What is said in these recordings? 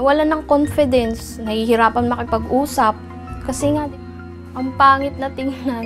nawalan ng confidence, nahihirapan makipag-usap. Kasi nga, ang pangit na tingnan.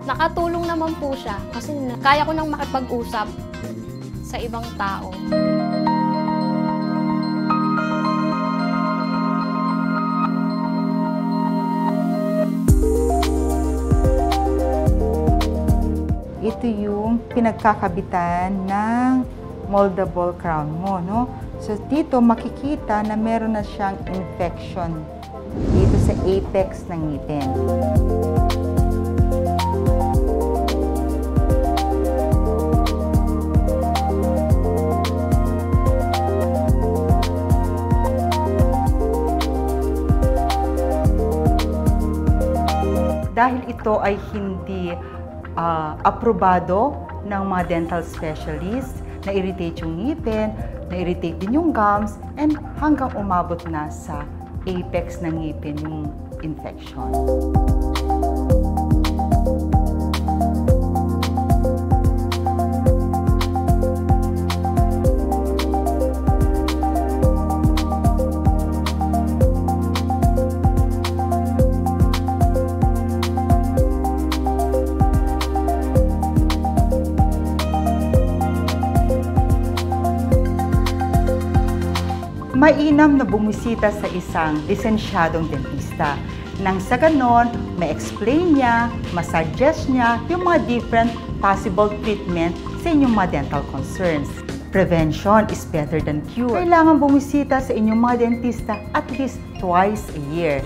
Nakatulong naman po siya kasi kaya ko nang makipag-usap sa ibang tao. Ito yung pinagkakabitan ng moldable crown mo, no? So dito makikita na meron na siyang infection dito sa apex ng ngipin. Dahil ito ay hindi aprobado ng mga dental specialists, na-irritate yung ngipin, na-irritate din yung gums, and hanggang umabot na sa apex ng ngipin yung infection. Mainam na bumisita sa isang lisensyadong dentista. Nang sa ganon, ma-explain niya, ma-suggest niya yung mga different possible treatment sa inyong mga dental concerns. Prevention is better than cure. Kailangan bumisita sa inyong mga dentista at least twice a year.